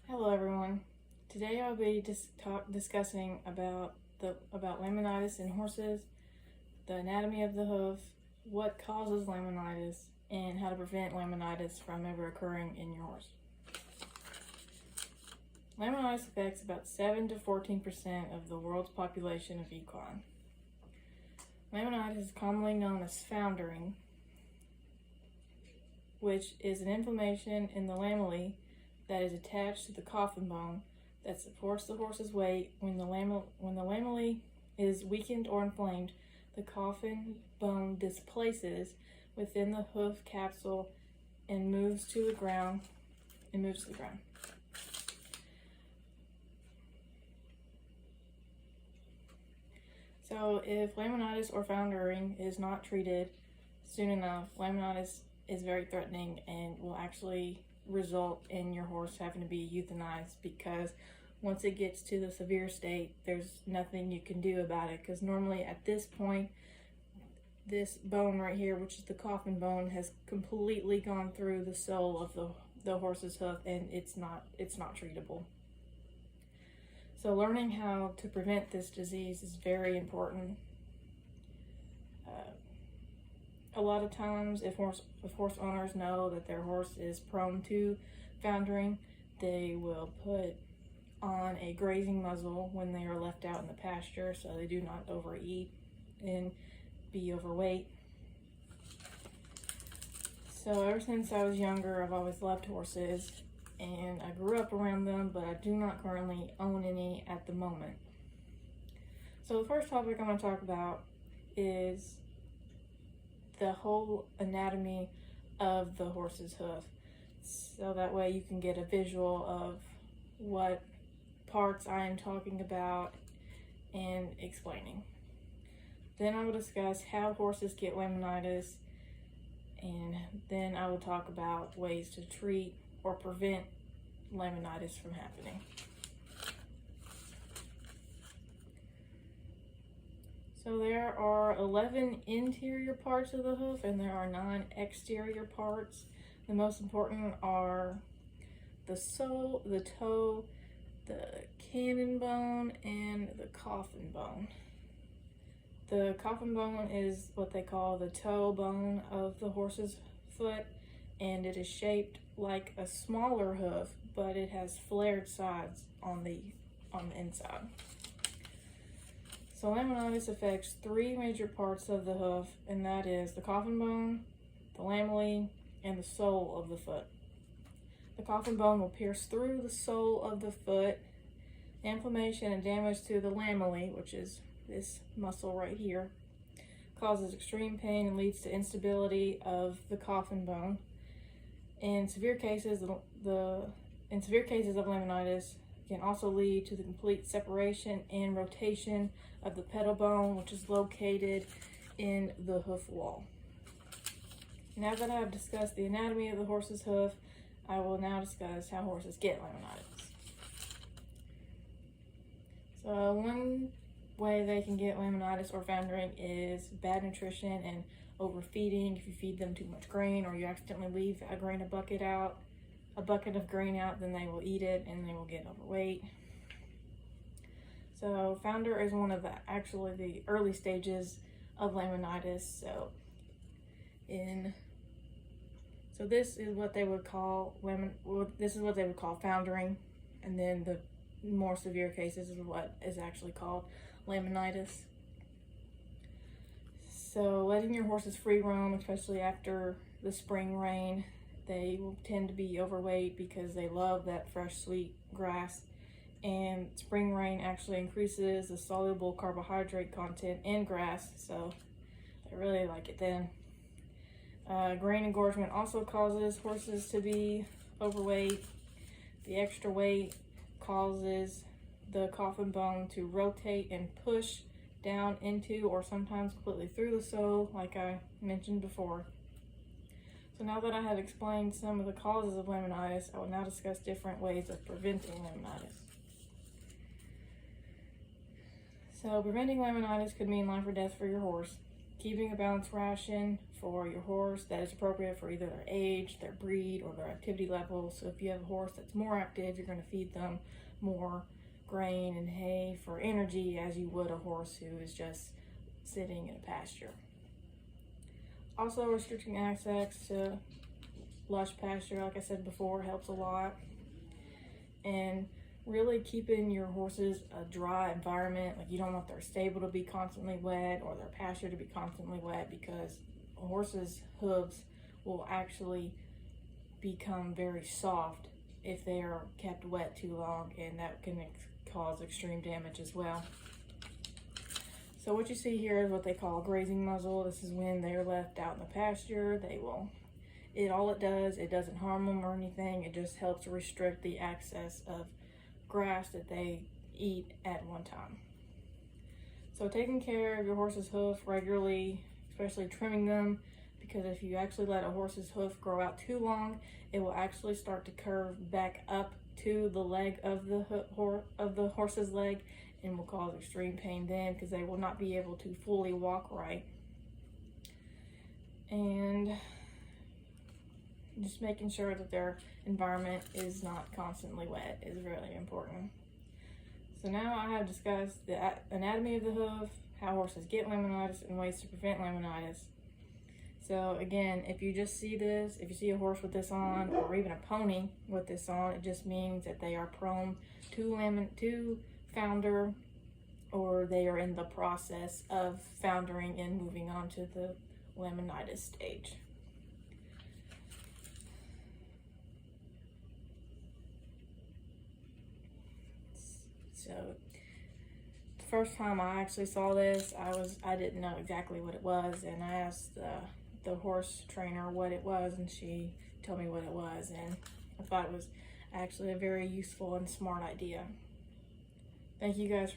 Hello everyone. Today I'll be discussing about laminitis in horses, the anatomy of the hoof, what causes laminitis, and how to prevent laminitis from ever occurring in your horse. Laminitis affects about 7 to 14% of the world's population of equine. Laminitis is commonly known as foundering, which is an inflammation in the lamellae that is attached to the coffin bone that supports the horse's weight. When the lamellae is weakened or inflamed, the coffin bone displaces within the hoof capsule and moves to the ground. So if laminitis or foundering is not treated soon enough, laminitis is very threatening and will actually result in your horse having to be euthanized, because once it gets to the severe state, there's nothing you can do about it, because normally at this point, this bone right here, which is the coffin bone, has completely gone through the sole of the horse's hoof, and it's not treatable. So learning how to prevent this disease is very important. A lot of times, if horse owners know that their horse is prone to foundering, they will put on a grazing muzzle when they are left out in the pasture so they do not overeat and be overweight. So ever since I was younger, I've always loved horses, and I grew up around them, but I do not currently own any at the moment. So the first topic I'm going to talk about is the whole anatomy of the horse's hoof, so that way you can get a visual of what parts I am talking about and explaining. Then I will discuss how horses get laminitis, and then I will talk about ways to treat or prevent laminitis from happening. So there are 11 interior parts of the hoof and there are 9 exterior parts. The most important are the sole, the toe, the cannon bone, and the coffin bone. The coffin bone is what they call the toe bone of the horse's foot, and it is shaped like a smaller hoof, but it has flared sides on the inside. So laminitis affects 3 major parts of the hoof, and that is the coffin bone, the lamellae, and the sole of the foot. The coffin bone will pierce through the sole of the foot. Inflammation and damage to the lamellae, which is this muscle right here, causes extreme pain and leads to instability of the coffin bone. In severe cases of laminitis, can also lead to the complete separation and rotation of the pedal bone, which is located in the hoof wall. Now that I have discussed the anatomy of the horse's hoof, I will now discuss how horses get laminitis. So one way they can get laminitis or foundering is bad nutrition and overfeeding. If you feed them too much grain, or you accidentally leave a bucket of grain out, then they will eat it and they will get overweight. So founder is one of the early stages of laminitis. So this is what they would call foundering, and then the more severe cases is what is actually called laminitis. So letting your horses free roam, especially after the spring rain, they will tend to be overweight because they love that fresh, sweet grass. And spring rain actually increases the soluble carbohydrate content in grass, so they really like it then. Grain engorgement also causes horses to be overweight. The extra weight causes the coffin bone to rotate and push down into, or sometimes completely through the sole, like I mentioned before. So now that I have explained some of the causes of laminitis, I will now discuss different ways of preventing laminitis. So preventing laminitis could mean life or death for your horse. Keeping a balanced ration, for your horse that is appropriate for either their age, their breed, or their activity level. So if you have a horse that's more active, you're going to feed them more grain and hay for energy as you would a horse who is just sitting in a pasture. Also, restricting access to lush pasture, like I said before, helps a lot. And really keeping your horses a dry environment. Like, you don't want their stable to be constantly wet or their pasture to be constantly wet, because a horse's hooves will actually become very soft if they are kept wet too long, and that can cause extreme damage as well. So what you see here is what they call a grazing muzzle. This is when they're left out in the pasture. All it does, it doesn't harm them or anything. It just helps restrict the access of grass that they eat at one time. So taking care of your horse's hoof regularly, especially trimming them, because if you actually let a horse's hoof grow out too long, it will actually start to curve back up to the leg of the horse's leg, and will cause extreme pain then, because they will not be able to fully walk right. And just making sure that their environment is not constantly wet is really important. So now I have discussed the anatomy of the hoof, how horses get laminitis, and ways to prevent laminitis. So again, if you just see this, if you see a horse with this on, or even a pony with this on, it just means that they are prone to founder, or they are in the process of foundering and moving on to the laminitis stage. So the first time I actually saw this, I didn't know exactly what it was, and I asked the horse trainer what it was, and she told me what it was, and I thought it was actually a very useful and smart idea. Thank you guys for